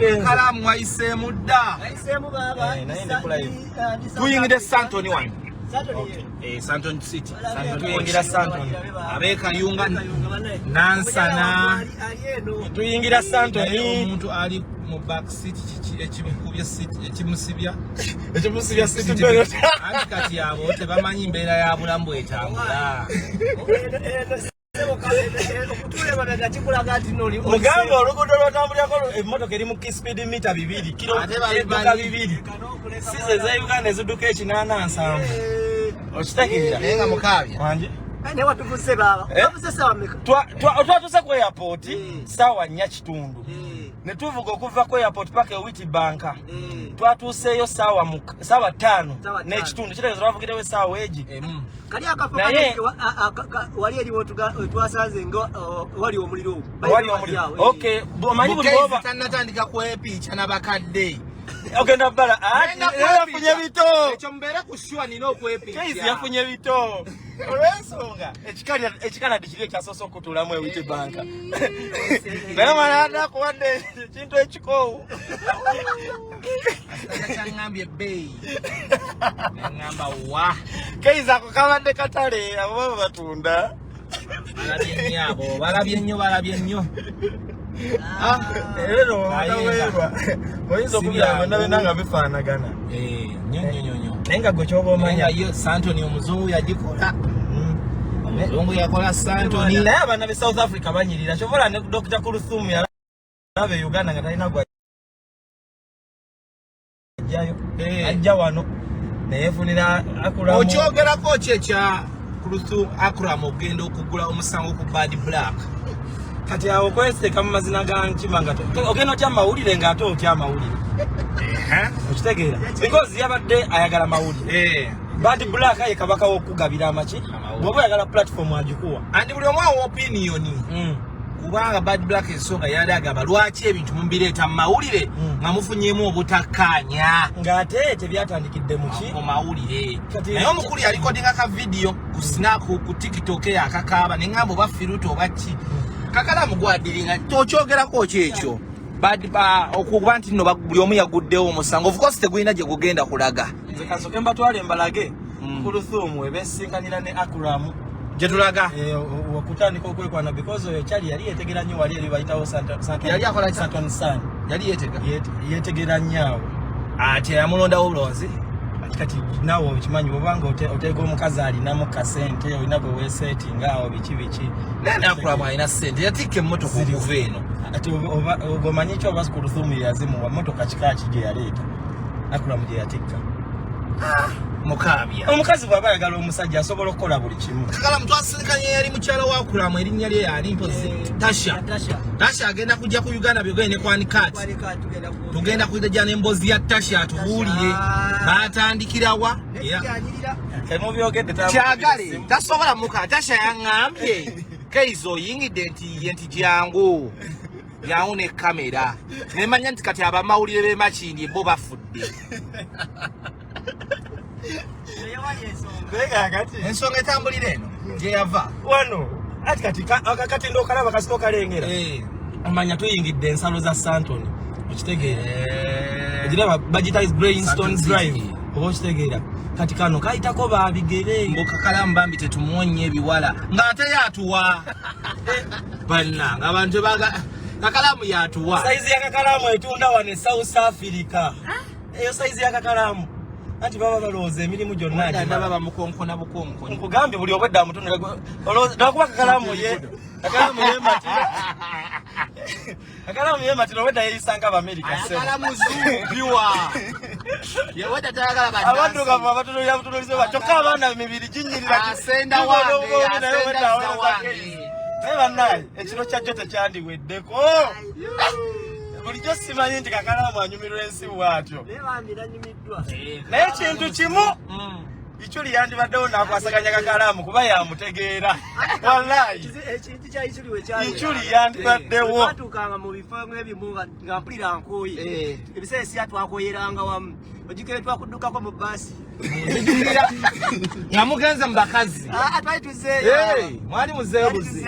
Kakalaamu wayisemu dda. Wayisemu baba. Tuyingide Santoni wano. Santoni. Santoni City. Tuyingira Santoni. Abeka yunga Nansana. Tuyingira Santoni. Omuntu ali mu back seat ekimukubye seat ekimusibya. Ekimusibya seat bero. Andi kati abo tebamanyi mbeera ya bulamu etambula. Mugamba oluguudo lw'otambulirako emmotoka eri mu speed mita 2 kilo edduka 2 size za Uganda ezidduka 87 okitegeera nenga mukabya wanje ne watuvuse baba watuvuse sawa meka twatuse ku airport sawa nya kitundu ne tuvuga okuva ku airport paka Witi banka twatuseeyo sawa 5 n'ekitundu kitegeeza twavugirewo sawa eji kali akafa wali eriwo twasanze ngo wali omuliro okay bomanyi buli baba tanatandika kwepicha n'abakadde ogenda bala yafunye bito ekyo mbeera kushwa nina okwepicha Kaiyz yafunye bito olw'ensonga ekikala dikiri ekyasoose okutulamu Witi banka naye malanda kuwadde ekintu ekikoowu kyangambye ebbeeyi nengamba wa Kaiyz ako kabadde katale abo baba batunda balabye nnyo ero baweerwa oyinza okubiraba nabena bifaanagana nnyo naye nga gwe kyoba omanya yo Santoni omuzungu yagikola omuzungu yakola Santoni naye abaana be South Africa banyirira kyovola ne Dr. Kuruthumu yalaba e Uganda nga talina gwajjayo ajja wano neyefunira Akulamu okyogerako kyekya Kuruthumu Akulamu ogenda okugula omusango ku Bad Black kati awo kweseka mu mazina ga nkima nga ogenda otya mawulire ng'ate otya mawulire okitegeera because yabadde ayagala mawulire Bad Black ye kabaka w'okugabira amaki bw'oba oyagala platform agikuwa andi buli omu awa opinion kubanga Bad Black ensonga yali agamba lwaki ebintu mubireeta mu mawulire nga mufunyeemu obutakkaanya ng'ate tebyatandikidde mu mawulire naye omukulu yalikodinga ka vidiyo ku Snap ku TikTok yakakaaba ne ngamba oba firuto oba ki Kakalaamu gwadiringa tokyogerako kyekyo okuba nti nno buli omu yaguddewo omusango of course tegulina gye gugenda kulaga nze kasoke mbatwale mbalage Kuruthumu ebeesinkanira ne Akulamu gye tulaga okutandika okwekwana because oyo kyali yali yeetegera nnyo wali eri bayitawo Santoni San yali yeetegera nnyo awo ati yamulondawo bulonzi kati naawe okimanyi bwobanga oteeka omukazi alinamu kasente olina bwe weesetinga awo biki naye Akulamu alina ssente yatikka emmotoka okuva eno ati omanyi ki oba Kuruthumu yazimuwa mmotoka kika ki gye yaleeta Akulamu gye yatikka mukabya omukazi bw'aba ayagala omusajja asobola okukola buli kimu Kakalaamu twasisinkanye yali mukyala wa Akulamu erinnya lye yali mpozi Tasha agenda kujja ku Uganda byogende kwanikati tugenda kujja n'emboozi ya Tasha tubuulire baatandikirawa kyagale tasobola muka Tasha yaŋŋambye Kaiyz oyingidde nti jangu ne kamera nemanya nti kati abamawulire b'emakindi bo bafudde ensonga etambulira eno gye yava wano ati kati ndokalaba kasito kalengera omanya tuyingidde ensalo za Santoni okitegeera egiraba bagita Brainstone Drive oba okitegeera kati kano kayitako babigere Kakalaamu bambi tetumuwonye ebiwala ng'ate yatuwa bannanga abantu Kakalaamu yatuwa saizi ya Kakalaamu etunda wano South Africa eyo saizi ya Kakalaamu anti baba balowooza emirimu gyonna ndaba bamukonkona bukonkoni nkugambye buli obwedda amutunula nakuba Kakalaamu yematira obwedda yeyisanga Abamerika abaddugavu abatunulize kyokka abaana emibiri ginyirira naye bannaye ekiro kyajjo tekyandiweddeko bulijjo simanyi nti Kakalaamu anyumirwa ensi bw'atyo naye ekintu kimu Ichuli yandibaddewo n'akwasaganya Kakalaamu kuba yamutegeera wallahi Ichuli yandibaddewo batukanga mu bifo ebimu nga mpulira nkooyi ebiseera si twakoyeranga wamu ogikere twakuddukako mu baasi nga mugenze mu bakazi twali tuzeeyo mwali muzeeyo buzi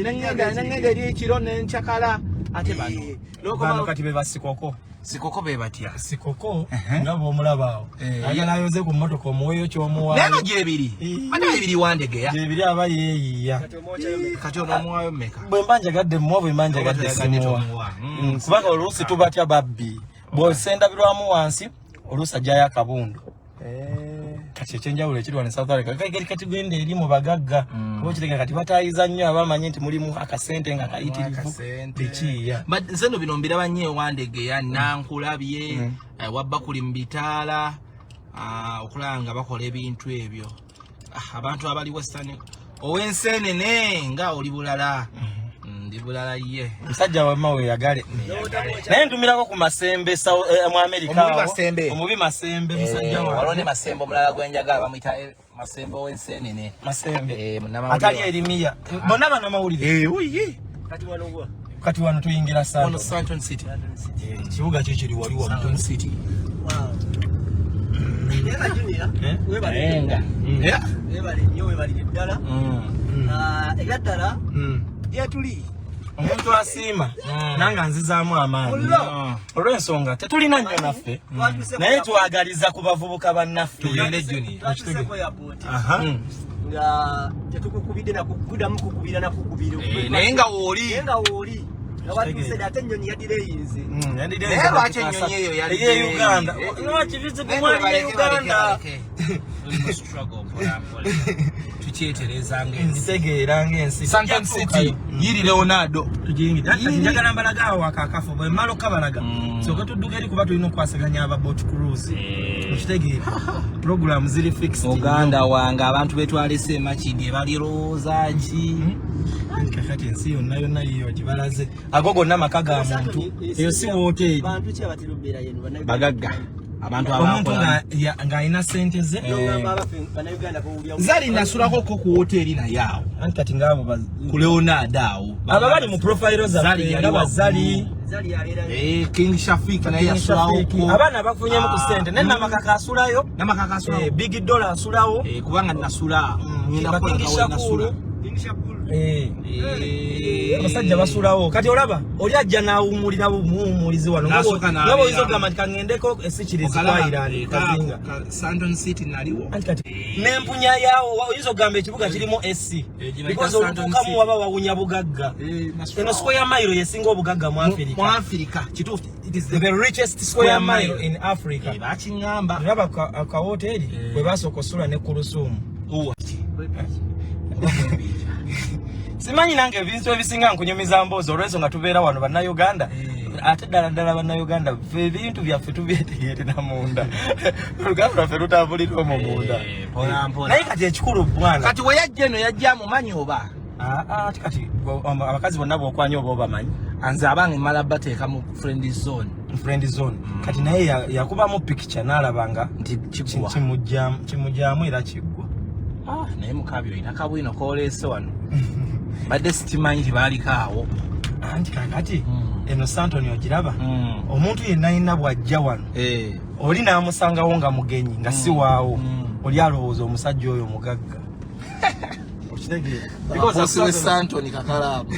nengenda eri ekiro nenkyakala ate bano bano kati be basikoko sikoko be batya sikoko ngabo omulabao agala yoze ku motoka omuweyo kyomuwa neno gyebiri ate ebiri wandegeya gyebiri abali eyiya kati ono omuwayo meka bwe mbanja gadde mwo bwe mbanja gadde simuwa kubanga oluusi tubatya babbi bw'osenda birwamu wansi oluusi ajjayo akabundu kati ekyenjawulo ekiri ne South Africa kati gwende eri mu bagagga kuba kirega kati batayiza nnyo abamanyi nti mulimu akasente nga kayitirivu tekiya nze no bino mbiraba nnyo ewandegeya nankulabye wabba kuli mu bitaala okulaba nga bakola ebintu ebyo abantu abali western ow'enseenene nga oli bulala ndi bulala ye musajja wamma weyagale naye ntumirako ku masembe mu Amerika omubi masembe musajja walone masembe omulala gwenjagala bamuyita masembe ow'enseenene masembe atali erimiya bonna bana mawulire kati wano tuyingira Santon City kibuga kyo kiri wali wa Santon City omuntu asiima nanga nzizaamu amaanyi olw'ensonga tetulina nnyo naffe naye twagaliza ku bavubuka bannaffe tugende Junior nga tetukukubidde nakukuddamu kukubira nakukubira naye nga wooli Abatuuse ate ennyonyi yadireyinze naye lwaki ennyonyi eyo yali Uganda lwaki bizibu mwali Uganda tukyetereza ng'ensitegeera ng'ensi Santon City yiri Leonardo tugiyingidde ati njagala mbalagaawo akakafu bwe mmala okabalaga soka tudduka eri kuba tulina okwasaganya aba boat cruise mukitegeera program ziri fixed Uganda wange abantu betwalese emakidi ebalirowooza ki kakati ensi yonna yonna yiyo gibalaze ago gonna maka ga muntu eyo si wooteri bagagga abantu omuntu ng'alina sente ze zali nasulako ko ku hoteri naye awo anti kati ngaabo ku Leonardo awo aba bali mu profile zaffe nga bazali King Shafik naye yasulawo abaana bafunyemu ku sente naye namakaka asulayo big dollar asulawo kubanga nasula ngenda kukola nasula abasajja basulawo kati olaba oli ajja n'awummulira bumuwummulizi wano nga bw'oyinza okugamba nti kangendeko esikirizi kwairani kazinga Santon City naliwo anti kati n'empunya yaawo oyinza okugamba ekibuga kirimu esi because olutuukamu waba wawunya bugagga eno square mile yesinga obugagga mu Africa kituufu the richest square mile in Africa bakiŋŋamba olaba akawoteri bwe basooka osula ne Kulusuumu simanyi nange ebintu ebisinga nkunyumiza mboozi olw'ensonga tubeera wano bannayuganda ate ddala bannayuganda fe ebintu byaffe tubyetegerera munda oluganda lwaffe lutambulira omwo munda naye kati ekikulu bwana kati we yajja eno yajja mumanyi oba ati kati abakazi bonna b'okwanya oba obamanyi nze abange mmala bateeka mu friend zone kati naye yakubamu pikica n'alabanga nti kimujjaamu era kiggwa naye mukabyo olina kabwino kooleese wano badde sikimanyi tibaaliko awo anti kakati eno Santoni ogiraba omuntu yenna yenna bw'ajja wano oli n'amusangawo nga mugenyi nga si waawo oli alowooza omusajja oyo mugagga Santoni Kakalaamu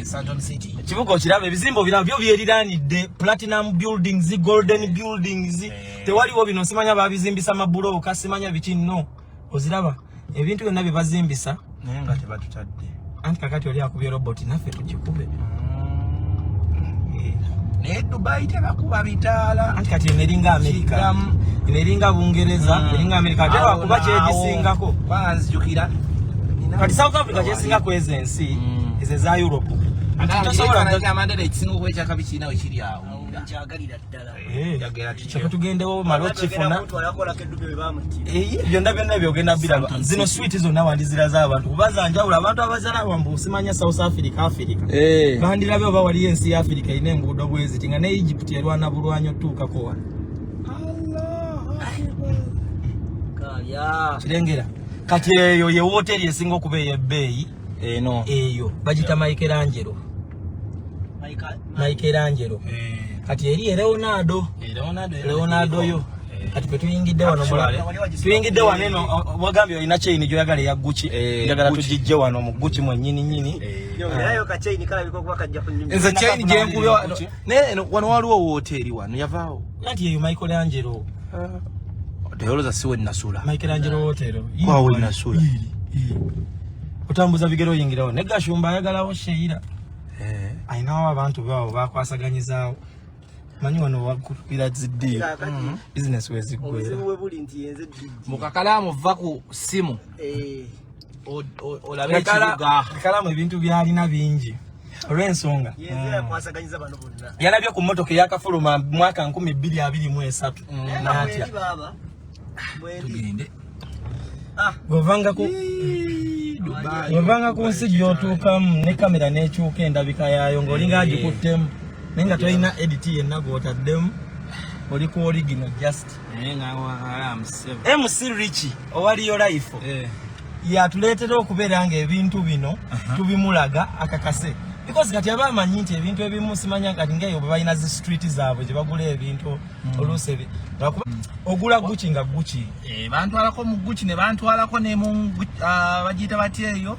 Santon City ekibuga okiraba ebizimbo biraba byo byeriraanidde platinum buildings golden buildings tewaliwo bino simanya babizimbisa mabulooka simanya biki nno oziraba ebintu byonna bye bazimbisa naye nga tebatutadde anti kakati oli akubye roboti naffe tugikube naye Dubai tebakuba bitaala anti kati eneringa Amerika eneringa Bungereza eringa Amerika ate bakuba kyegisingako banzijukira kati South Africa kyesingako ezo ensi ezo za Europe amandera ekisinga okwekyaka bikirina we kiri awo kyagalira ddala kyeka tugendewo malo kifuna byonna byogenda biraba zino switi zonna wandiziraza abantu kubaza njawulo abantu abazala wambu simanya South Africa bandirabe oba waliyo ensi ya Africa erina enguudo bweziti nga ne Egypt erwana bulwanyi otuukako wano kirengera kati eyo ye woteri esinga okuba ey'ebbeeyi eyo bagita Michelangelo kati eri Leonardo yo Kati pe tuyingidde wano mulale. Tuyingidde wano eno wagambye ina chain joyagala ya Gucci. Njagala tujijje wano mu Gucci mwennyini. Nayo ka chain kala biko kuba kajja kunyumya. Nze chain je nkubyo ne wano waliwo hoteli wano yavaawo. Nati ye Michelangelo. Deyoloza siwe nasula. Michelangelo hotel. Kwawe nasula. Otambuza bigero yingirawo. Ne Gashumba ayagalawo Sheira. Ainawo abantu bawo bakwasaganyizaawo. Manyi wano wakupira ziddi. Business wezi gwera. Obuzibu bwe buli nti yenze DJ. Mu Kakalaamu va ku simu. Olabe Kakalaamu ebintu byalina bingi. Olw'ensonga. Yenze yakwasaganyiza bano bonna. Yalabye ku mmotoka yakafuluma mwaka 2023. Natya. Tugende. Govanga ku nsi gy'otuukamu ne kamera n'ekyuka endabika yaayo ng'olinga agikuttemu. Nenga toyina edit yenna gw'otaddemu. Oli ku original just. MC Richie owali yo life. Yatuleetera okubeera ng'ebintu bino tubimulaga akakase. Because kati abamanyi nti ebintu ebimu simanya kati ngayo balina zi street zaabwe gye bagula ebintu olusebi. Ogula Gucci nga Gucci. Bantwalako mu Gucci ne bantwalako ne mu bagiyita batya eyo.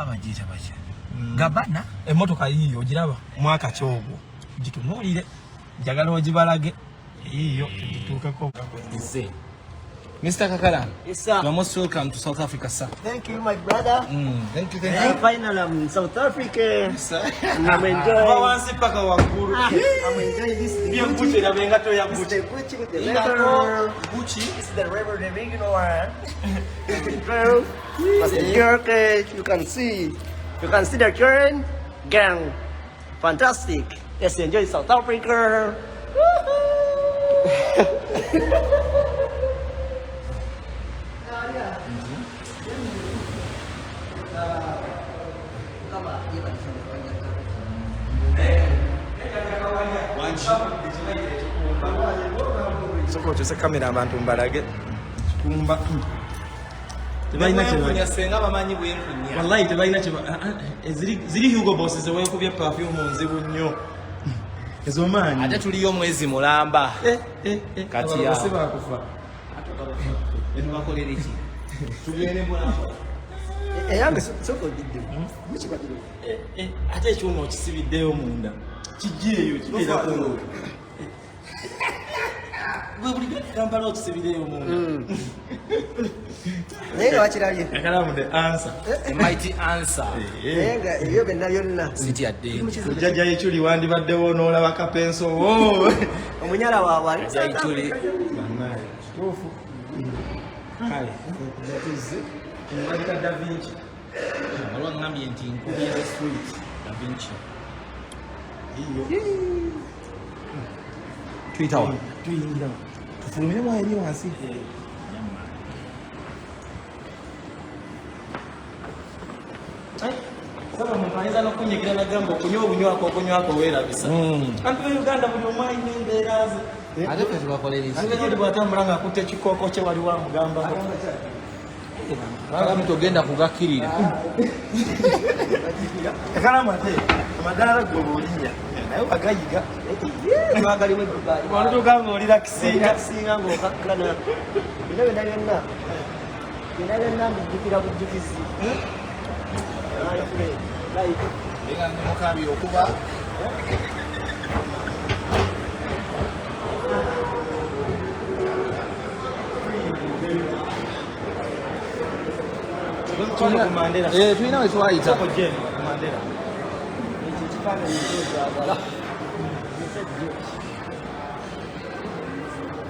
Bagiyita batya. Gabana emotoka yiyo giraba mwaka kyogwo gitunuulire njagala ogibalage yiyo tutuukako. Mr. Kakalaamu. Yes, sir. You're most welcome to South Africa, sir. Thank you, my brother. Thank you. Finally, I'm in South Africa. Yes, sir. And I'm enjoying. I'm enjoying this. Gucci with the Gucci with the leather. Gucci. This is the river, the original one. Girl, but the York, you can see the current gang. Fantastic. Let's enjoy South Africa. Soko chose kamera abantu mbalage kumba Tebalina kye senga bamanyi bwenkunya. Wallahi tebalina kye ziri Hugo Boss ze wekubye perfume nzibu nnyo. Ezo manyi. Ate tuliyo mwezi mulamba. Kati ya. Basiba kufa. Eno bakolera iki? Tugende mulamba. Yange soko didde. Ate ekyuma okisibiddeyo munda. Kijeeyo kiteera ko. Buli Kampala okisibiddeyo munda. Nenga wakirabye. Kakalaamu the answer. The mighty answer. Nenga ebyo byonna byonna. Siti adde. Jjajja yekyuli wandibaddewo n'olaba kapenso. Omunyala waabwe. Jjajjuli. Tofu. Kale. Ndabika Da Vinci. Alwa ngambye nti nkubi ya street Da Vinci. Iyo. Tuyitawa. Tuyingira. Tufulumire mu eri wansi. Saba muntu ayinza n'okunyigira nagamba okunywa obunywako weerabisa. Antu b'Uganda buli omu alina embeera ze. Ate ffe tubakolera iki? Ate kati bw'atambula ng'akutte ekikooko kye wali wamugambako. Kakalaamu togenda kugakkirira. Kakalaamu ate amadaala gwe bw'olinnya naye wagayiga. Twagalimu Dubai. Wanotuuka ng'olira kisinga. Kisinga ng'okakkana. Bino byonna mbijjukira bujjukizi. Nga ndi mukambi okuba. Tulina we twayita.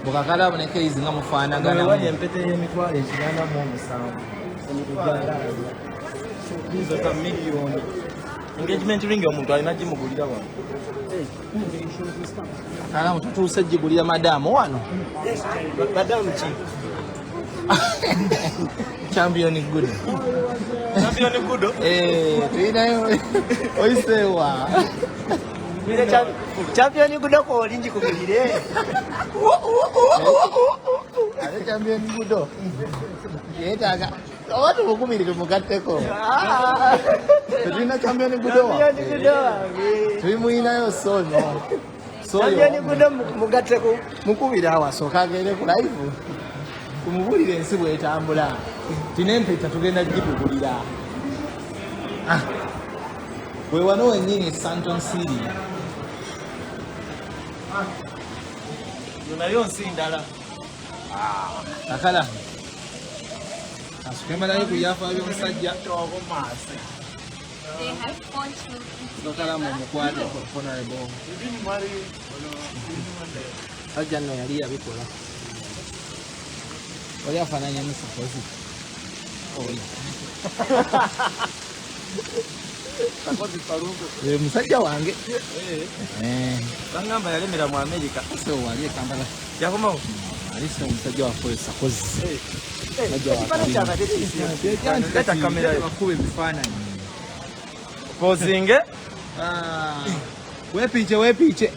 Mu Kakalaamu ne Kaiyz nga mufaanagana. Wali empete y'emitwalo 97. Hizo ka milioni. Engagement ring omuntu alina gimugulira wano. Kakalaamu tutuuse gigulira madamu wano. Madamu ki? Champion good. Champion good? Tulinayo oyisewa. Champion good ko olingi kugulire. Ale champion good. Yetaga. Watu bukumirire mugatteko. Tulina champion good wa. Tulimuyinayo sono. Champion Good mugateko mukubira awasooka agende ku live. Kumubulira ensi bwetambula. Tinempeta tugenda gibugulira. We wano wennyini Santon City. Yonayo nsi ndala. Kakala. Asukemalayo kuyafa by'omusajja. They have control. Kakalaamu omukwate honorable. Sajja nno yali yabikola. Oli afaananya musakozi. Oli. Musajja wange. Bangamba yalemera mu America. So wali e Kampala. Yakomawo. Alisa omusajja waffe sakozi. Leta kamera yo. Bakube ebifaananyi. Pozinge. Weepiice.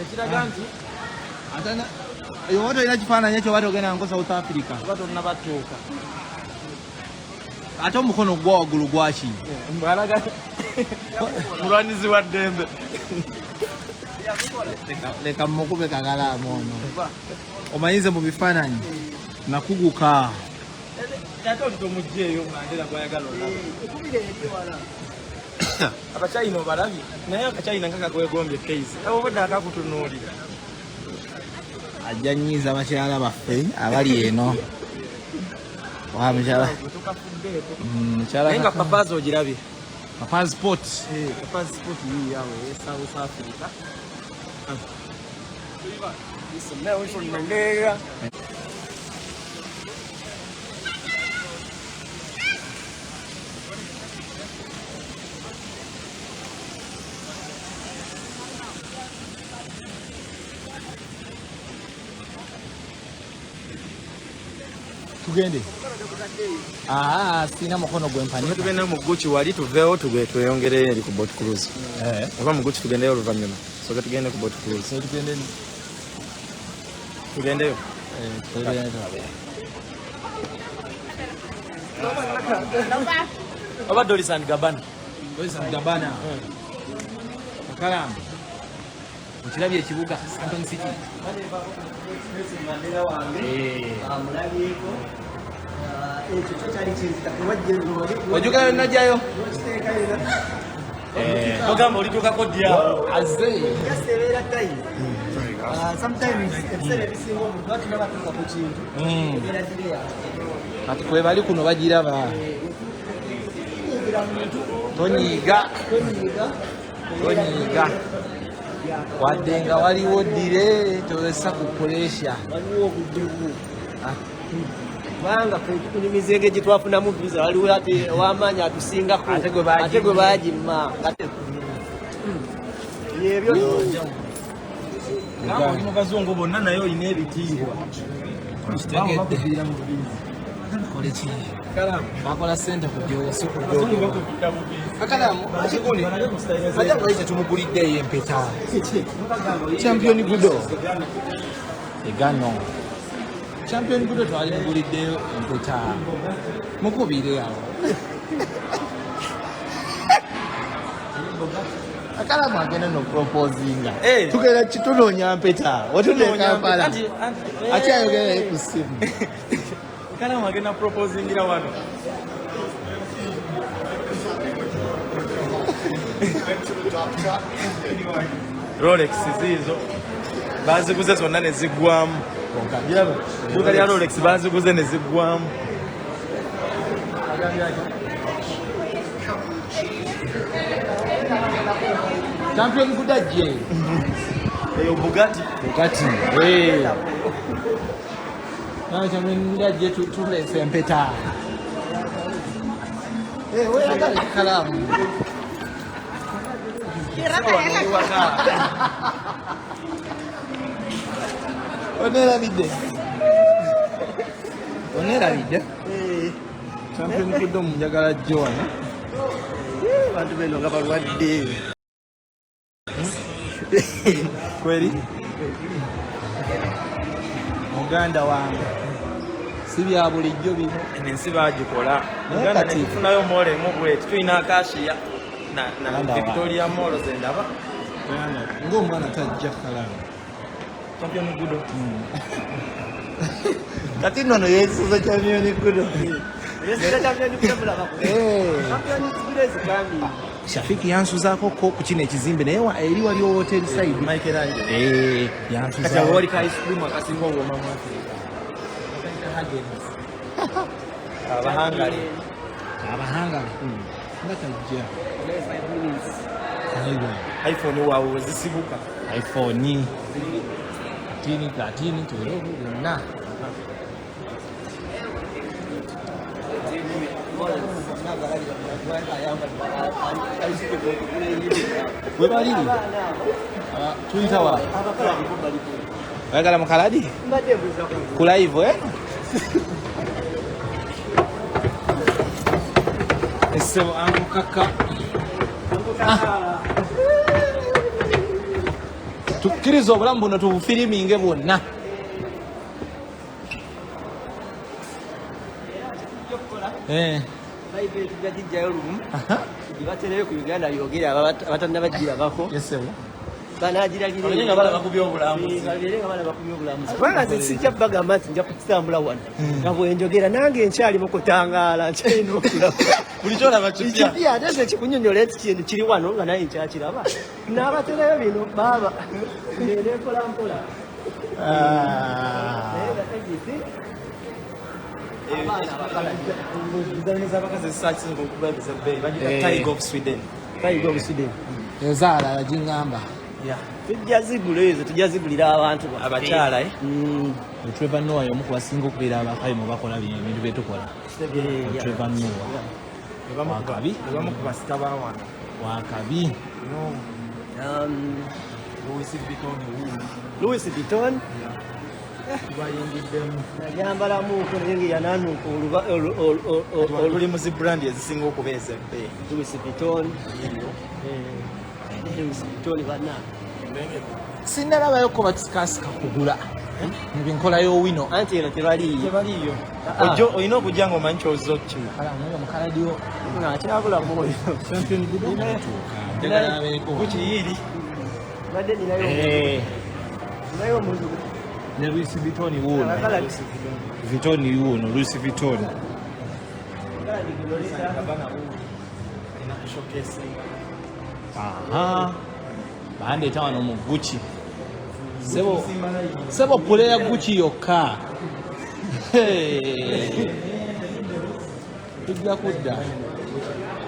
Ekiraga nti Atana yo watu ina kifaananyi ekyo watu ogenda ngo South Africa. bato nabatuuka. Ate omukono gwa waggulu gwaki? Mbalaga mulwanizi wa ddembe. Leka mukube Kakalaamu ono. Omanyize mu bifaananyi nakuguka. Ate otomugyeyo Mandela gwayagala olaba. Abachina obalabi naye akachina nkaka kwegombye Kaiyz. Abo bodda akakutunuulira. Ajja nnyiza abakyala baffe abali eno. Wa mukyala. Naye nga papazo ogirabye. Passport. Passport yii yawe South Africa. This is Nelson Mandela. Tugende. Sina mukono gwempani. Tugenda mu Gucci wali tuveewo tweyongereye eri ku boat cruise. Oba mu Gucci tugendeyo oluvannyuma. So tugende ku boat cruise. So tugende. Tugendeyo. Oba Dolly and Gabbana. Kakalaamu. Okirabye ekibuga Santon City. Wajuka najjayo. Ogamba olituukako dyawo. Azze. Kati kwe bali kuno bagiraba. Tonyiiga. Wadde nga waliwo ddire toyesa kukolesha. Waliwo obujuvu. Kubanga kunyumizenge gye twafunamu visa waliwo ate ow'amaanyi atusingako ate gwe baagimma. Yebyo Ngamba oli mu bazungu bonna naye olina ebitiibwa. Kitegedde. Bakola ssente ku gyoya si ku gyoya. Kakalaamu akiguli. Ajja bwayise tumuguliddeeyo empeta. Champion Good. Egano. Champion Good twali muguliddeyo empeta. Mukubire awo. Kakalaamu agenda no proposinga. Tugenda kitunoonya mpeta. Watudde Kampala. Ate ayogera ku ssimu. Kakalaamu agenda proposingira wano. Rolex zizo baziguze zonna ne ziggwamu. Duka lya Rolex baziguze ne ziggwamu. Champion Good ajje. Eyo Bugatti. Champion Good ajje tulese empeta. Oyagala Kakalaamu. Onerabidde? Champion Good omunjagala jjo wano. bantu beno nga balwadde. Kweli? Muganda wange. Si bya bulijjo bino. Ensi bagikola. Uganda netufunayo mole mu bweti tulina Akashiya na Victoria Mall zendaba. ng'omwana tajja Kakalaamu. Champion Gudo. Kati nno yesuza champion Gudo. Yesuza champion Gudo bulabako. Champion Gudo ezigambi. Shafiki yansuzaako ko ku kino ekizimbe naye eri waliwo hotel side. Michael Angel. Yansuzaako. Kati wali ka ice cream akasinga obwoma mu Africa. Abahangale. Nga tajja. iPhone waawe zisibuka. iPhone 13 tuwona. We baliri. Tuyita wa. Oyagala mu kaladi? Ku live Essebo angukaka. Tukkiriza obulamu buno tubufiriminge bwonna. Live tujajjayo lumu. Dibatereyo ku Uganda yogera abatannabajjira bako. Yesebo. Banagiragirira. Olinga bala bakubyobulamu. Kubanga sijja bagamba nti nja kutambula wano nga bwenjogera nange nkyali mu kutangaala nkyalina okulaba Buli kyolaba kipya. kipya ate nze kikunyonyola eti kintu kiri wano nga naye nkyakiraba n'abaterayo bino baaba neekola mpola naye nga tegisi Design z'abakazi zisakisinga okuba ez'ebbeeyi bagita Kaiyz of Sweden. Kaiyz of Sweden ezaala yagingamba. tujja zigula ezo tujja zigulira abantu Abakyala Trevor Noah y'omu ku basinga okubeera abakayi mu bakola ebintu bye tukola. Trevor Noah ebamu ku basita bawana. wakabi. Louis Vuitton Bayingiddemu. yambalamuuko naye nga yanaanuuka Tuli mu zi brand ezisinga okuba ez'ebbeeyi. Louis Vuitton Louis Vuitton bana Sinnalabayo ko basikasika kugula mu binkolayo wino. anti eno tebaliiyo Tebaliiyo. Olina okujja ng'omanyi ky'ozza okukima. Mukaladiyo akyabula mwoyo champion Gudo njagala abeeko Kukiyiiri. badde ninayo omuntu ne Louis Vuitton wuuno. akala Vuitton wuuno Louis Vuitton. Bandeeta wano mu Gucci. Sebo pule ya Gucci yokka. Tujja kudda.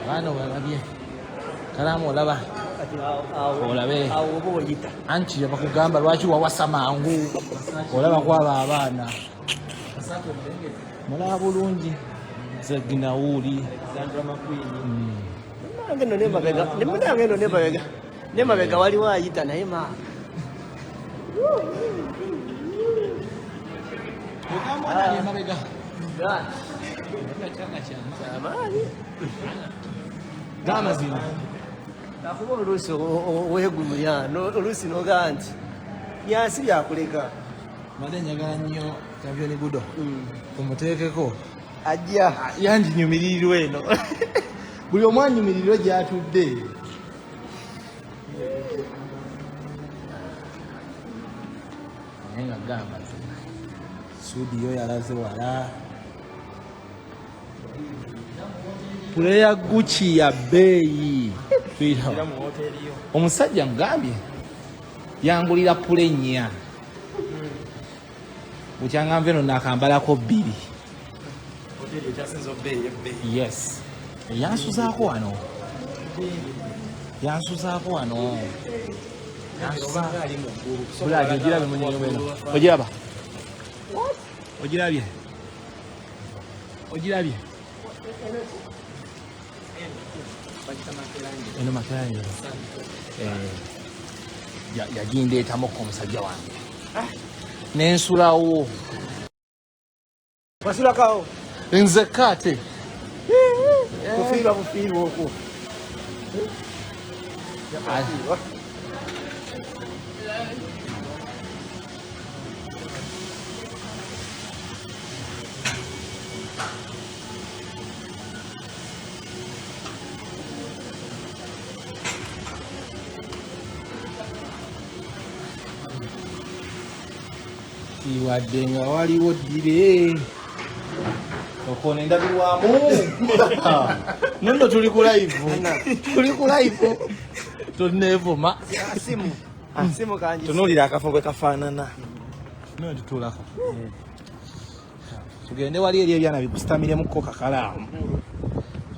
Bano balabye. Kalaamu olaba. Olabe. awo oba oyita Anti yabakugamba lwaki wawasa mangu. Olaba kwaba abaana. Mulaba bulungi. Zeginawuli. nange no nemabega nemunange no nemabega waliwo ayita naye ma Gamazina. akuba oluusi weegumya oluusi nogaa nti byansi byakuleka Made njagala nnyo champion Gudo. Tumuteekeko. ajja Yandinyumirirwa eno. Buli omu anyumirirwe gy'atudde. Naye nga gamba studio yalaze wala. Pule ya Gucci ya bbeeyi. Omusajja mugambye yangulira pule nnya. Bukyangamba eno nakambalako 2. Yes. Yansuzaako wano. Bulagi ogirabye mu nnyumba eno. Ogiraba? Ogirabye? Eno Makeranje. Yagindeetamukko omusajja wange. Nensulawo. wasulakawo Nzekka ate. bufiirwa okwo Kati wadde nga waliwo ddire okone ndabirwamu nono tuli ku live toneevuma Simu kanji. Tunuulira akafo bwe kafaanana. no tutulako tugende wali eri ebyana bikusitamiremukko Kakalaamu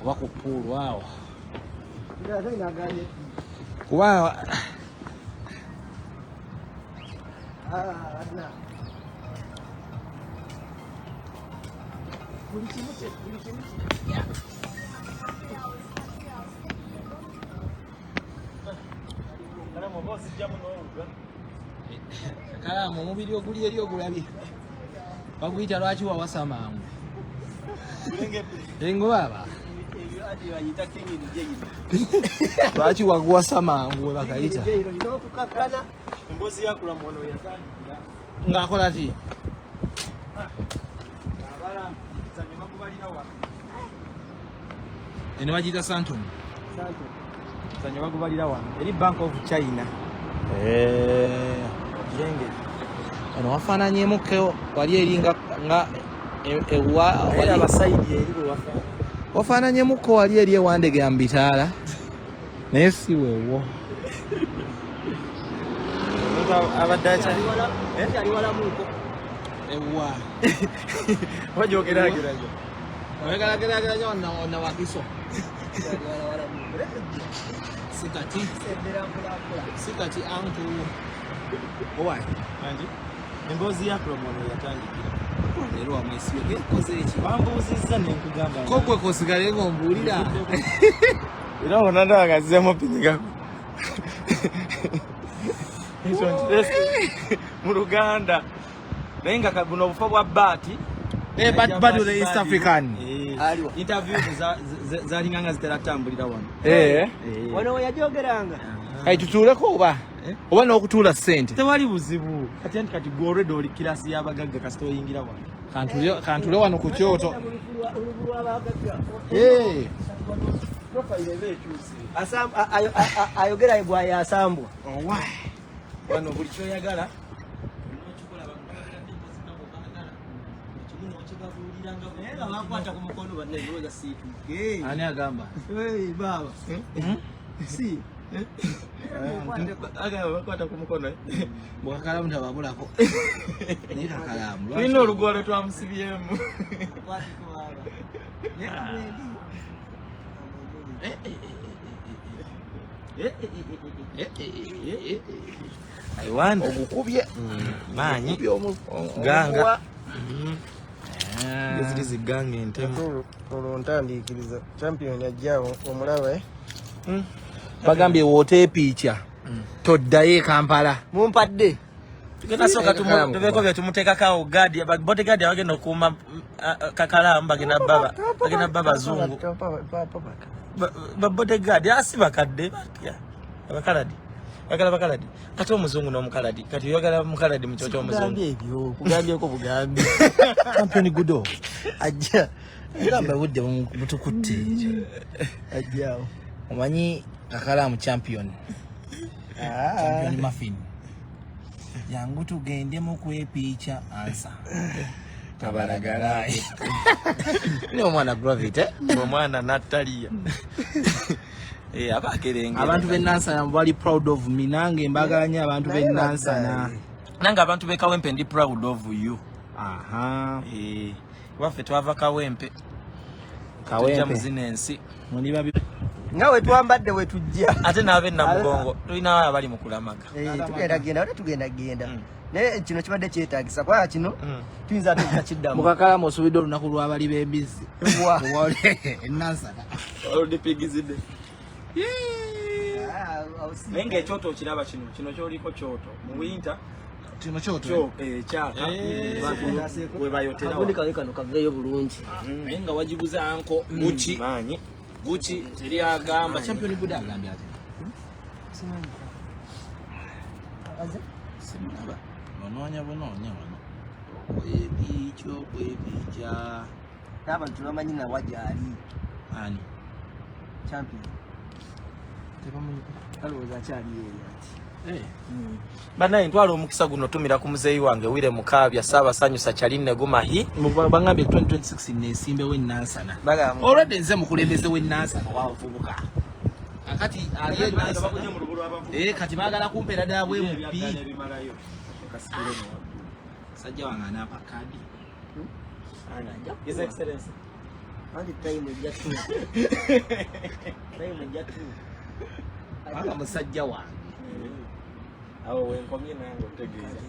oba ku puulu awo kuba Kakalaamu omubiri oguli eri ogulabye baguyita lwaki wawasa mangu engo baba lwaki waguwasa mangu we bakayita ng'akola ti eno bagiyita Santon Zanyo bagubalira wano eri Bank of China. Jenge ono wafaananyemuko wali eringa nga era abasaidi eri bwewafa wafaananyemuko wali eri ewandege ya mbitaala naye si weewo abaddacha ewa wajogeragerajo owegeragerageranya onna wakiso sikati antu owai anji emboozi ya promono yatandikira leero wamwesiyo gekoze eki bambuuzizza nenkugamba kokwe kosigale ng'ombuulira era wona ndabagazizemu pinyigako mu Luganda naye nga buno obufa bwa baati bado the East African interview zalinga nga zitera tambulira wano Wano we yajogeranga. kati tutuuleko oba n'okutuula ssente tewali buzibu kati gwe already oli kirasi y'abagagga kasita oyingira wano kantule wano ku kyoto Ayogera bw'aya asambwa. wano buli kyoyagala ani agamba baba si bakwata ku mukono Kakalaamu tababulako naye Kakalaamu tulina olugwalo twamusibyemu ogukubye maanyi ganga ziri ziganga entemu olwontandikiriza champion ajjaawo omulaba bagambye wooteepiica toddayo e Kampala Mumpadde. tugenasooka tubeeko bye tumuteekako bodyguard abagenda okuuma Kakalaamu bagenda bba bazungu bodyguard asi bakadde abakaladi bagala bakaladi kati omuzungu n'omukaladi kati oyagala mukaladi mu kyo ky'omuzungu Ebyo kugambyeko bugambi. champion gudo Ajja. gamba budde butukutte Ajjaawo. omanyi Kakalaamu champion muffin jangu tugende mu kwepiica ansa kabalagalaye ne omwana gravite omwana Natalia abakerenge abantu b'Nansana bali proud of me nange mbaganya abantu b'Nansana nange abantu b'e Kawempe ndi proud of you waffe twava Kawempe tujja mu zino ensi Ngawe twambadde we tujja. ate n'ab'e Namugongo tulina abali mu kulamaga tugenda genda. Naye kino kibadde kyetaagisa kwa kino tuyinza tukakiddamu. mu Kakalaamu osubidde olunaku lw'abali b'embizzi Nansana oludipigizidde naye ng'ekyoto okiraba kino kyoliko kyoto mu winter kino kyoto kyaka we bayotera kano kaveeyo bulungi. naye nga wagiguza anko Gucci teri agamba champion guda agambye ate simulaba banoonya wano kwepiica N'abantu bamanyi na wajali ani champion. alowooza akyali eri ati. Banaye ntwala omukisa guno tumira ku muzeeyi wange Wire Mukaabya Ssaabasanyusa Kyalinne Gumahi. Bangambye 2026 neesimbewo ennansana. Olwedde nze mukulembeze w'ennansana wavubuka. Akati ali ennansana. Kati baagala kumpeera ddala bwe muppi. Sajja wange anaapa kadi. His Excellency. Anti time ejjatu. Time ejjatu. Aba musajja wange. Awo wenkomye nange otegeeza.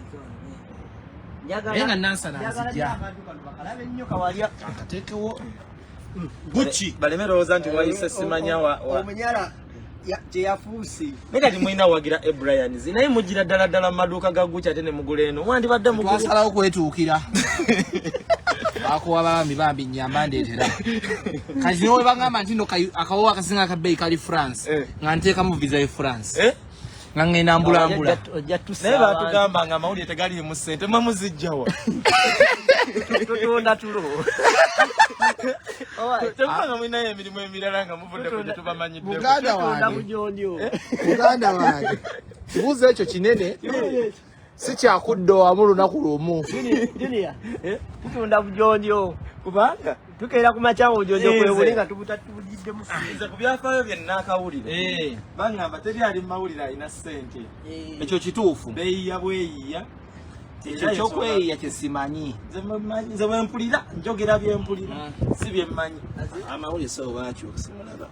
Nga nansana azijja. Bakalabe nnyo kawalya. Akateekewo. Gucci. Baleme lowooza nti wayise simanya omunyala kyeyafuuse. Naye kati mulina wagira Ebrians naye mugira ddala ddala mu maduuka ga Gucci ate ne mugula eno. Wandibadde mugula. Twasalawo kwetuukira. Bakuwa bambi nnyamba ndeetera. Kati we bagamba nti no akawowo akasinga akabbeeyi kali France. Nga nteekamu visa ye France. Nga ngenda mbulambula. Naye baatugamba nga amawulire tegaliimu ssente mwe muzijjawa. Tutunda tulo. Temubanga mulinayo emirimu emirala nga muvudde ku gye tubamanyiddeko. Muganda wange. Kibuuzo ekyo kinene. Si kyakuddowamu lunaku lumu. Junior, tutunda bujonjo. Kubanga tukeera ku makya bujonjo kwebuli nga tubutadde mu nze ku byafaayo bye nnaakawulire. Bangamba teri ali mu mawulire alina ssente. Ekyo kituufu. Beeyiya bweyiya. Ekyo kyokweyiya kye simanyi. Nze bwe mpulira njogera bye mpulira si bye mmanyi. Amawulire so baakyuka simulaba.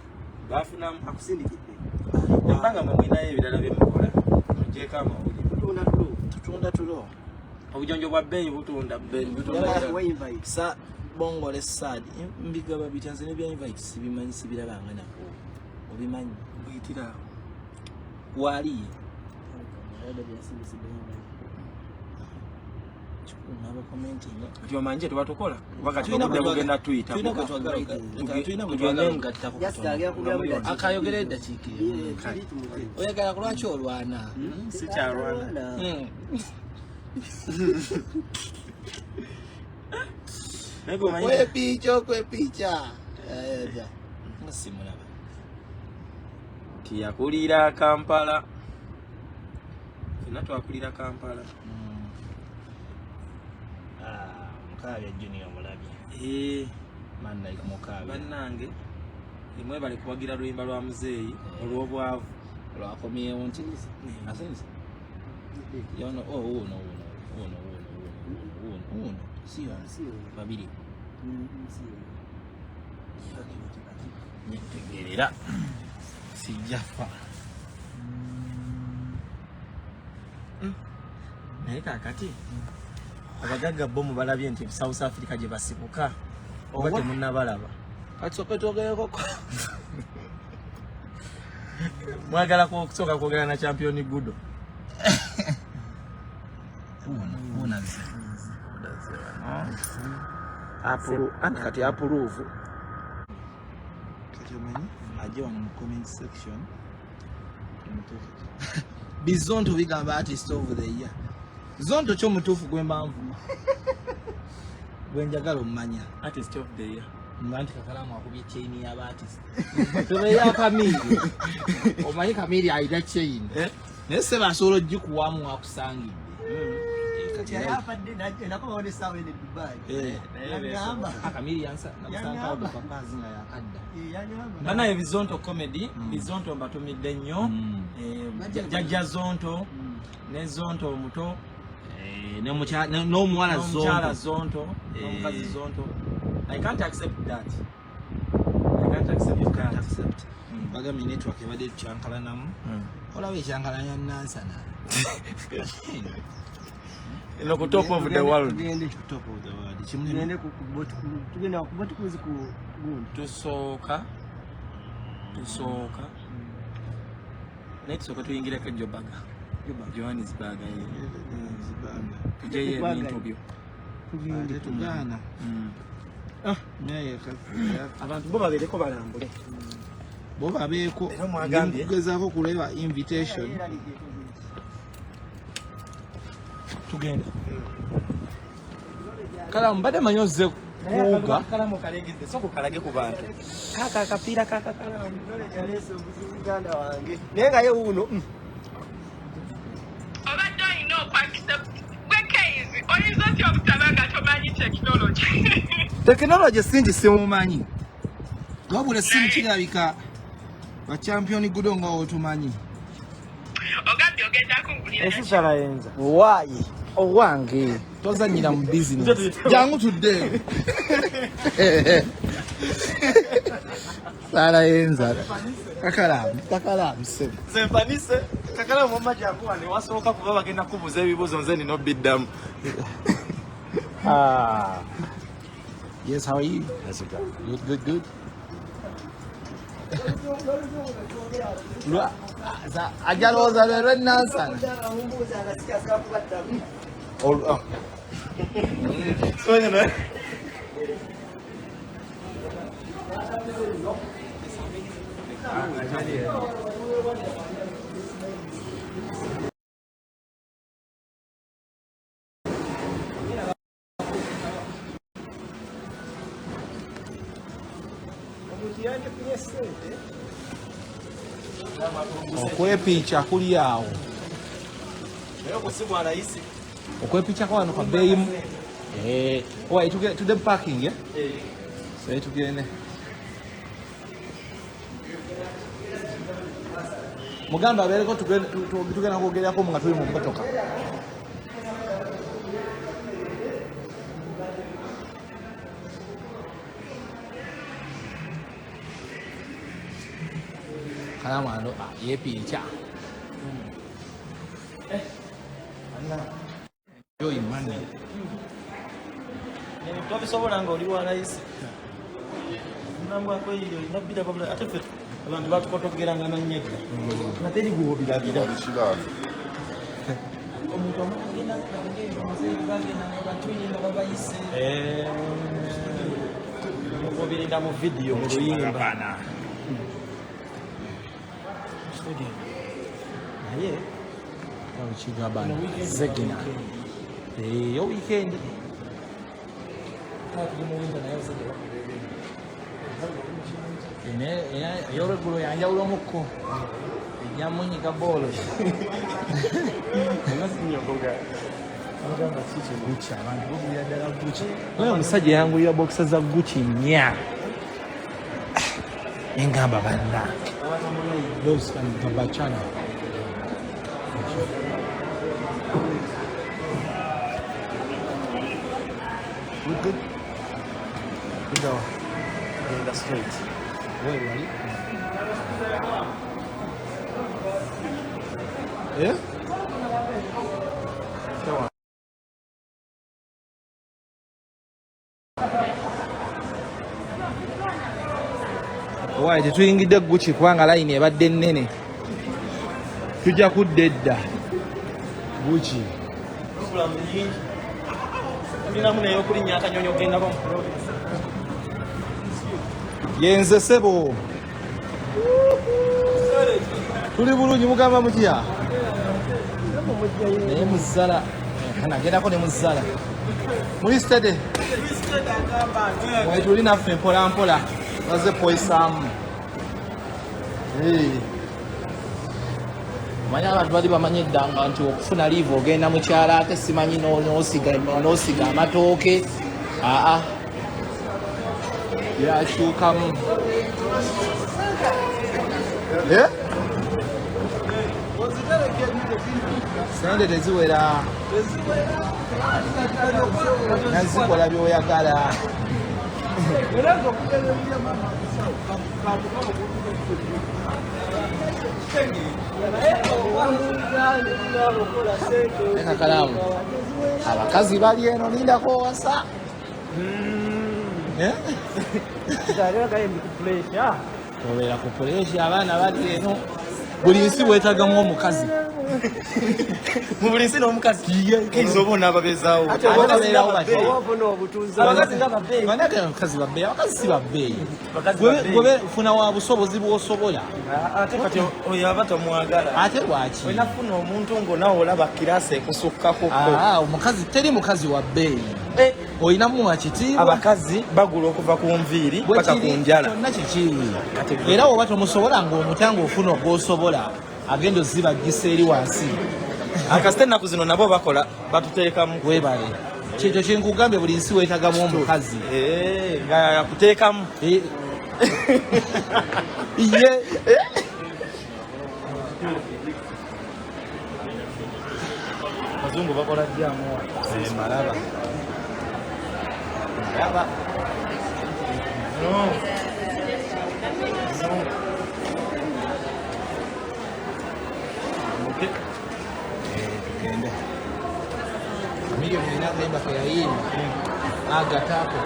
Baafunamu akusindikidde. Embanga mwe mulinayo ebirala bye mukola. Mugyeko amawulire. Tutunda tulo. Obujonjo bwa bbeeyi butunda bbeeyi. Sa bongole sad mbigaba bitanze ne bya invite sibimanyi sibirabanga nako. Obimanyi buyitira wali. Naba commenting. Atiwa manje tubatokola. Baka tuyina kugenda Twitter. Tuyina kugenda akayogere dakiiki. Oyagala kulwaki olwana? Si kyalwana. Kwe picha. Simulaba. Tiyakulira Kampala. Fina twakulira Kampala. Mukaabya Junior mulabye. Manna Mukaabya. Bannange emwe bali kuwagira luyimba lwa muzeeyi olw'obwavu lwakomyewo nti asenze. Yono uno. Sio babiri. Nitegerera. Sijafa. Naye kakati abagagga bomu balabye nti South Africa gye basibuka oba temunnabalaba. Kati oketogereko. Mwagala kusooka kwogera na champion Gudo. Unaze. Kati approve. Kati omanyi ajja wano mu comment section. Bizonto bigamba artist of the year. Zonto kyo mutuufu gw'embanvu. Gwenjagala omumanya. Artist of the year. Nganti Kakalaamu akubye chain ya artist. Tubeya Kamili. Omanyi Kamili ayida chain. Naye se basobola ogikuwamu akusangidde. Kati ayafadde nako wone sawa ene Dubai. Kamili yansa nakusanga abo papazi nga yakadda. Banaye Bizonto comedy, Bizonto mbatumidde nnyo. Jajja Zonto, ne Zonto omuto. N'omuwala Zonto, n'omukazi Zonto. I can't accept that. Bagambye network ebadde tukyankalanamu. Olaba ekyankalanya nansana. Eno ku top of the world. Top of the world. Tugende ku bot kuzi ku gundi. Tusooka. Next tuyingireko Jobaga. Johannesburg. Tujeye interview. Tugana. Naye abantu bo babeereko balambule. Bo babeeko. Gezaako kuleba invitation. Tugenda. Kala mbadde manyi ozze kuuga Kakalaamu kalegedde soko kalage ku bantu kaka akapiira Kakalaamu dole jalese Uganda wange naye nga ye uno obadde olina okwakisa gwe Kaiyz oyinza otya obutabanga tomanyi tekinologi singi simumanyi wabula essimu kirabika bachampioni gudo nga otumanyi ogambye ogenda kungulira esisala yenza waayi owange tozanyira mu bizinesi jangu tudde sala yenza Kakalaamu se sempanise Kakalaamu mama jakuwa ne wasooka kuba bagenda kubuza ebibuzo nze nino biddamu yes, how are you? That's okay. Good. Ajaloza lero nansa. So you know. Okwepicha kuli awo. Leo kusibwa rahisi. Okwepicha kwa wano kwa bei. Why to get to the parking, yeah? Say to get in. Mugamba bereko tugenda kwogerako nga tuli mu motoka. Kalaamu ano yepicha. Yo imani. Ni twabisobola nga oli wa rahisi. Nambwa ko iyo nabira babula ate fe abantu batukotogeranga na nyega. Nateri guwo bilabira. Omuntu omugenda kagenda bagenda batuyinga babayise. Mubirinda mu video mu luyimba. Naye Chigabana zegina. Yo weekend. Yo regulo yanja ulomuko. Nyamunyiga bolo. nasinyokoga. Agamba kiche Gucci abantu bubira dala Gucci. Oyo musajja yangu ya boxer za Gucci nya. Engamba banda. Those can babachana. Good. Go. In the street. Where are you? Yeah? Come on. Why tetuyingidde Gucci kubanga line ebadde nnene. Tujja kudda edda. Gucci. Yenze sebo. Tuli bulungi mugamba mutya? Naye muzala. Anagendako ne muzala. Muli stede? Mwe tuli naffe mpola mpola. Baze poisaamu. Manya abantu bali bamanyi eddanga nti okufuna liivu ogenda mukyala ate simanyi n'osiga amatooke. Yakyukamu. Sente teziwera. Nazikola by'oyagala. Kakalaamu abakazi bali eno lindako wasa. Obeera ku puleesha abaana bali eno buli nsi bwetagamu omukazi. Mu buli nsi n'omukazi Kaiyz obona ababezaawo. Abakazi babbeeyi, abakazi si babbeeyi. Gwe funa wa busobozi bw'osobola. Ate kati oyo aba tomwagala. Ate lwaki? Olina kufuna omuntu ng'onaawe olaba kirasi ekusukkako. Omukazi teri mukazi wa bbeeyi. oyinamu akitiibwa abakazi bagula okuva ku nviiri paka ku njala kyonna kiki era oba tomusobola ng'omutanga ofuna gw'osobola agenda ozibagisa eri wansi akasite ennaku zino nabo bakola batuteekamu webale kyekyo kyenkugambye buli nsi weetagamu omukazi nga yakuteekamu ye abazungu bakola jjamu malaba malaba tugende amiyo mulina akayimba keyayimba agataako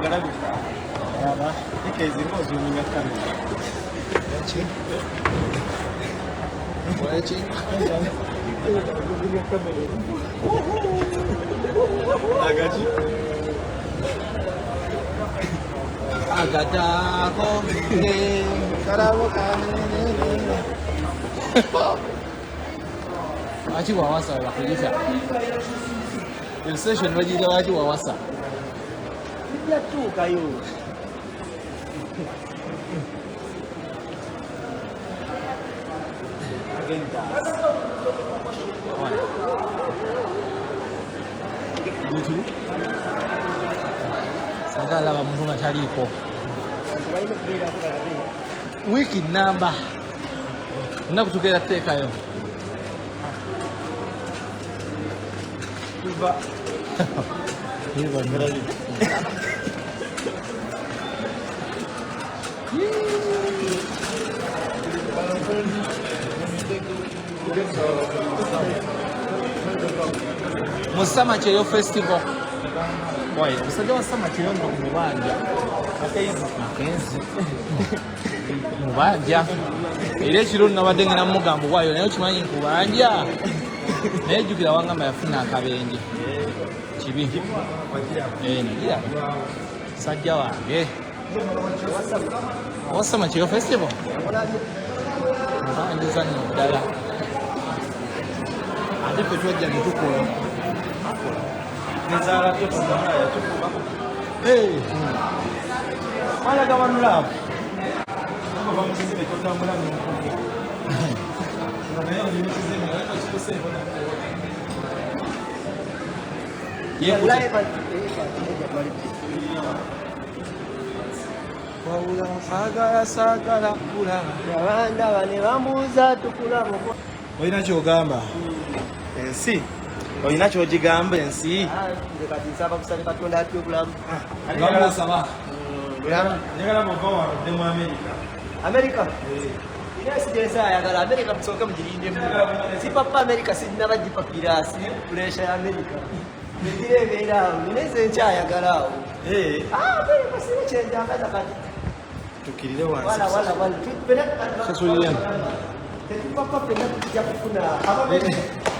galabika aba ikaizinga ozuminga kamera Waki? Agachi. Agataako karabo kanene. Achi wawasa wakulisa. El session wajira wachi wawasa. Ya tu kayo. Sagala ba muntu ngataliko. Wiki namba. Nakutugera tekayo. Kuba. Hiyo ndio. Musama Cheyo Festival. Why? Musajja wa Sama Cheyo ndo mubanja. Kaiyz. Mubanja. Ile kiro nabadde ngena mugambo wayo nayo kimanyi kubanja. Naye jukira wangamba yafuna akabenje. Kibi. Ngira. Sajja wange. Wasama Cheyo Festival. Mubanja nnyo ddala. Ate ffe twajja ne tukola. Nizala tu kumana ya tukuba. Mala gawanula. Ngo bamusize kotambula n'okuko. Naye oli mukize naye kikose bona. Wawula sagala kula. Abanda bane bambuuza tukula muko. Olina kyogamba? Ensi. Olina kyogigamba ensi? Kati nsaba kusaba Katonda ati obulamu. Bamusaba. Njagala muva wano odde mu Amerika. Amerika? Ina sijensa ayagala Amerika musooke mugirinde. Si papa Amerika sinaba gipapira si pressure ya Amerika. Ndigire beera neze nkyayagala awo. Amerika sine kyenjagala kati. Tukirire wansi. Wala. Sasulien. Papa pena kujja kufuna ababe.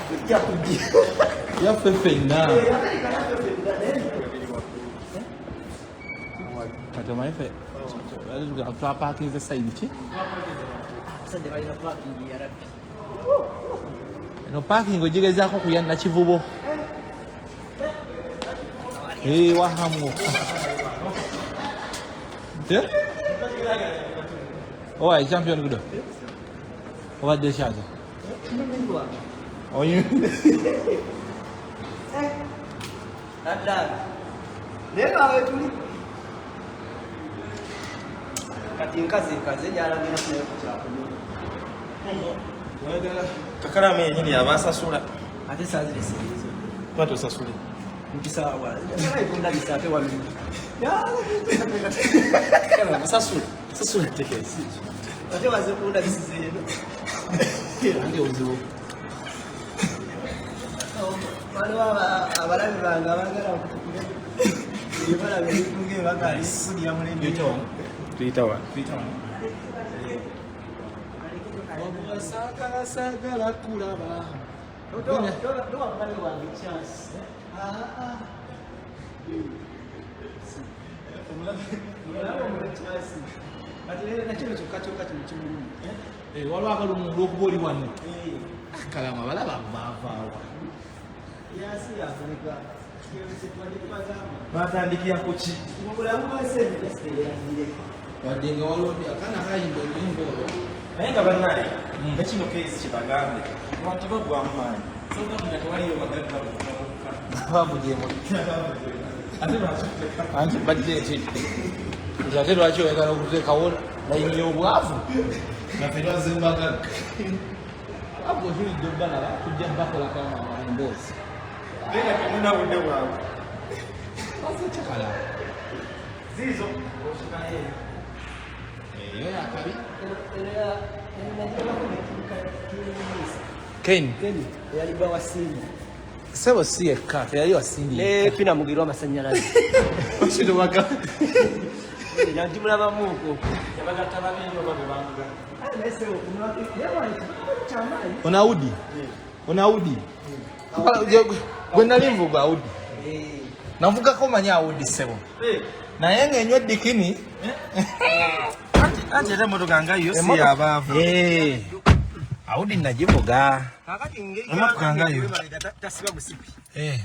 Kujja kujja. Yaffe ffenna. Amerika yaffe ffenna. Kati omanyi ffe twapakinze sayidi ki? Abasajja balina parking ya rabbi. Eno parking ogigezaako kuyanna kivubo. Wahamu. Owa champion gudo. Obadde kyaza. Oyu. Dada. Nega wetu. Kati nkazi nyalagira nayo kukyakulu. Kakalaamu yennyini yabasasula. Ate saazire sinzo. Twatu sasule. Mukisaawa. Ngai kunda bisaate wali. Kana sasula. Sasula tekesi. Ate baze kunda bisizeeno. Ndio uzibu. Waliwo abalabi bange abagala okutukira. Ebala beetunge bagali kudya mulembe. Tuyita wa. Sagala kulaba. Don't want to chance. Waliwo akalumu olw'okuba oli wano. Kalama balaba baavaawa. Batandikia kuchi. Wadinga walodi akana kayimbo nyimbo. Nayenga banaye. Ekino Kaiyz kibagambe. Abantu bagwa amaanyi. Soka tunatwaliyo maganda kutoka. Babujemo. Anti budget. Ujate lwaki oyagala okuteeka wona layini y'obwavu. Naffe twazimbaga. Abo tulidde obbalaba tujja bakola kama emboozi. Bega temuna budde bwawe. Chakala. Zizo. Oshikaye. Eyo yakabi. Ken yali bwa wasindi. Sebo si ekka yali wasindi. Ne pina mugirwa amasanyalaze. Oshito waka. Yanti mulaba muko. Yabaga tababinyo babebanguga. Nese okumwa yawa chamai. Onaudi. Onaudi. Gwe nali nvuga Audi. Navuga ko manya Audi sebo. Naye ng'enywa dikini. Ate ate motoka ngayo si abavu. Audi nagivuga. Kakati Motoka ngayo. tasiba musipi.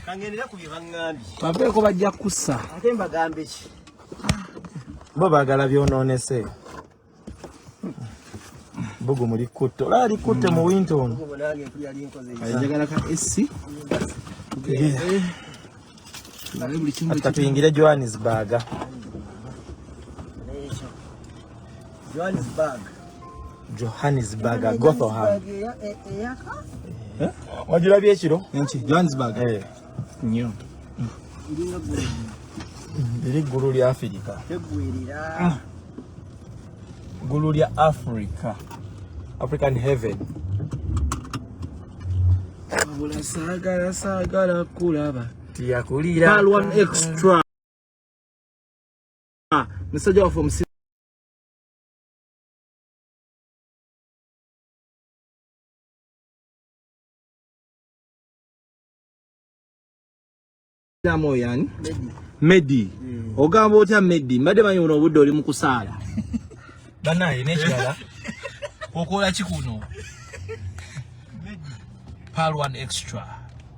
Kangendera ku byebangambi. Twaveeko bajja kussa. Ate mbagambe ki? Bo bagala byononese. Bugu muri kutto. Lali kutte mu Winton. Ngo nange kuli ali nkoze. Ayagala ka SC. Ata tuyingire Johannesburg. Johannesburg, Gotham. Wajulabye ekiro? Enki Johannesburg. Nnyo. Iri gulu lya Afrika. Tegwirira. Gulu lya Africa. African heaven. Abula sagala kulaba. Tiyakulira. Pal one extra. Mr. Joe from Moyan Medi. Ogamba otya Medi. Mbadde manyi uno obudde oli mu kusaala. Banaye n'ekirala. Okola kikuno. Pal one extra.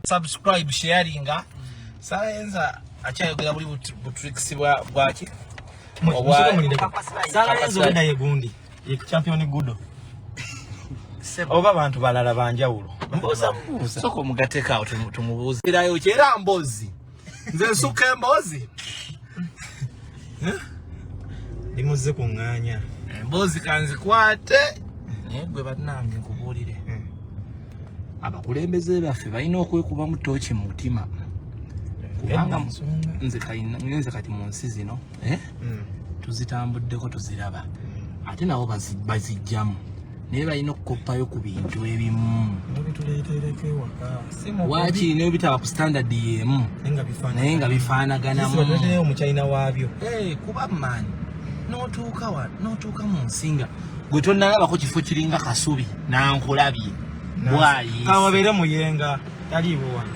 Subscribe, sharinga. Sayenza akyayogera buli butricks bwaki. Sayenza olida yegundi. Ye champion gudo. Oba abantu balala banjawulo. Mboza. Soko mugateka tumubuze. Irayo kyera mbozi. Nze nsuka embozi. Limuze kunganya. Embozi kanzikwate. Gwe bannange nkubuulire. Abakulembeze baffe balina okwekuba mu tooki mu mutima. Kubanga nze kati mu nsi zino tuzitambuddeko tuziraba. Ate nabo bazijjamu. Naye balina okukoppayo ku bintu ebimu. Waaki naye bitaba ku standard y'emu naye nga bifaanaganamu. Omuchina waabyo. Kuba mmanyi n'otuuka mu nsinga gwe tonnalabako kifo kiringa Kasubi nankulabye bwayi kawabeere muyenga taliiwo wano.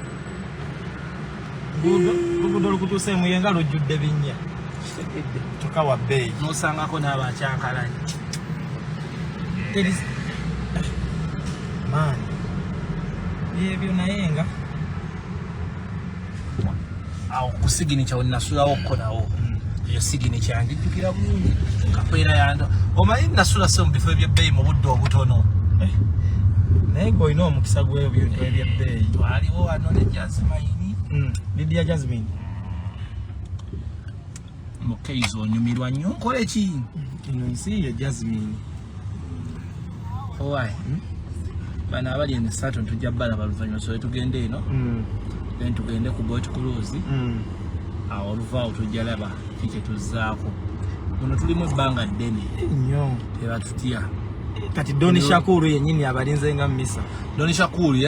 Luguudo lukutuuse muyenga lujjudde binnya. Tukawa bbeeyi n'osangako n'abakyankalanye. Maani ebyo naye nga awo ku sigini kyawe nasulawo okkonawo eyo sigini kyanjijjukira bulungi kapeera yando omanyi nasula se mu bifo ebyebbeeyi mu budde obutono. naye ng'olina omukisa gw'ebintu ebyebbeeyi. Twaliwo wano ne Jasmine. Lydia Jasmine. Mu Kaiyz onyumirwa nnyo nkole ki? Eno nsi ye Jasmine. Owaayi bano abali emisatu tujja balaba luvannyuma sobe tugende eno then tugende ku boat cruise. Awo oluvaawo tujja laba kiki tuzzaako. Muno tulimu ebbanga ddene nnyo tebatutya. Kati Doni Shakuru yennyini abalinze nga Misa. Doni Shakuru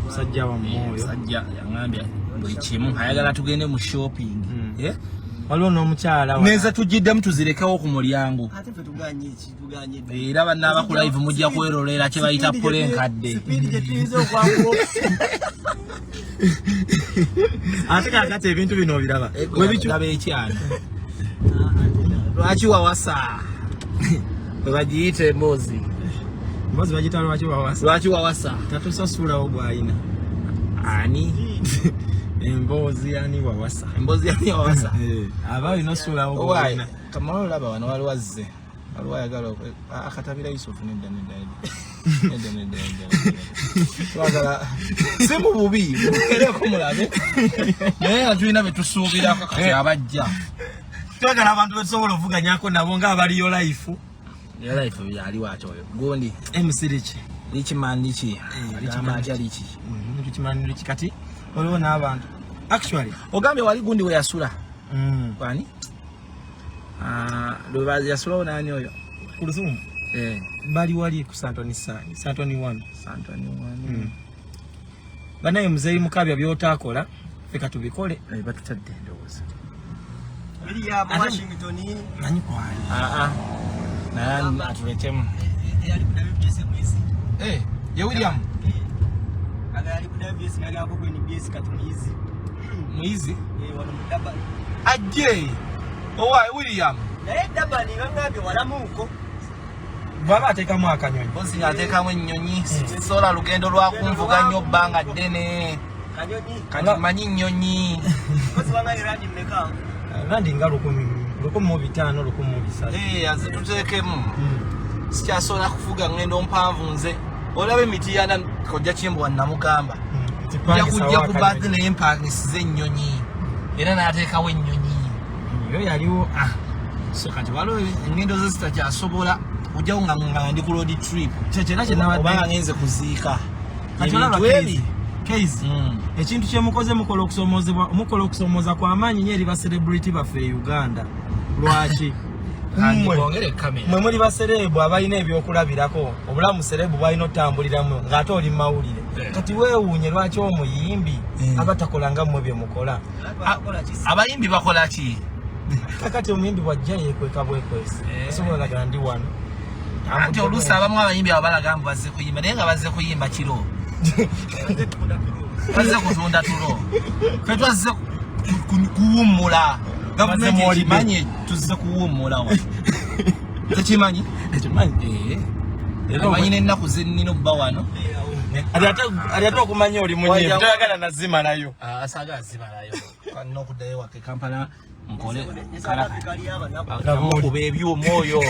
musajja wa mwoyo. Musajja yangambye buli kimu ayagala tugende mu shopping. Waliwo n'omukyala neza tugiddemu tuzirekewo ku mulyango. Ate fe tuganye ki tuganye. Era banna ku live mujja kwerolera kye bayita pole nkadde. Speed je tuyize okwangu. Ate kakati ebintu bino obiraba. Gwe biraba ekyana. Lwaki wawasa? Bwe bagiyita emboozi. Emboozi bagiyita lwaki wawasa? Lwaki wawasa? Tatusasulawo gwayina. Ani? Embozi yani wawasa. Embozi yani wawasa. Abaali nosula obwana. Kamalo laba wano wali wazze. Wali wayagala akatabira Yusufu nedda. Wagala simu bubi. Ereko mulabe. Naye atulina betusuubira kakati abajja. Twagala abantu betusobola ovuganyako nabo nga abali yo life. Yo life yali wacho oyo. Gondi MC Lichi kati olwo n'abantu actually ogambe wali gundi we yasula kwani ndo bazi yasula nani oyo ku Lusumu bali wali ku Santoni 1 banaye muzeyi mukabya byotakola feka tubikole batutadde ndowoza bili ya Washington nanyi kwali nani atuletemu yali kuna BS mwezi ye William agali kuna BS nali ako kwenye BS katumizi muizi wano mudabali ajje owa William naye dabali ngambye walamuko baba atekamu akanyonyi bosi atekamu ennyonyi sola lugendo lwa kunvuga nnyo bbanga ddene kanyonyi manyi nnyonyi bosi wangali radi mmeka radi nga 1,500 1,300 azituteekemu sikyasobola kufuga ngendo mpanvu nze olaba emiti yana kojja Kimbwa namugamba kujja ku baadhi naye mpangisiza ennyonyi era n'ateekawo ennyonyi yo yaliwo so kati waliwo engendo ze zitakyasobola ojjawo nga ndi ku road trip obanga ngenze kuziika Kaiyz ekintu kyemukoze mukola okusomooza kw'amaanyi nnyo eri ba celebrity baffe e Uganda lwaki mwe muli baserebu abalina ebyokulabirako obulamu serebu bwalina otambuliramu ng'ate oli mu mawulire kati weewuunye lwaki omuyimbi abatakola nga mmwe bye mukola abayimbi bakola ki kakati omuyimbi bw'ajja yeekweka bwekwesi asobola lagala ndi wano anti oluusi abamu abayimbi abo balaga mbu bazze kuyimba naye nga bazze kuyimba kiro bazze kutunda tulo fe twazze kuwummula gavumenti ekimanyi tuzze kuwummula wa tekimanyi amanyi n'ennaku zennina obba wano ali ate okumanya oli munyiivu toyagala nazimalayo asaga azimalayo kalina okuddayo wake Kampala nkole kuba ebyuma oyo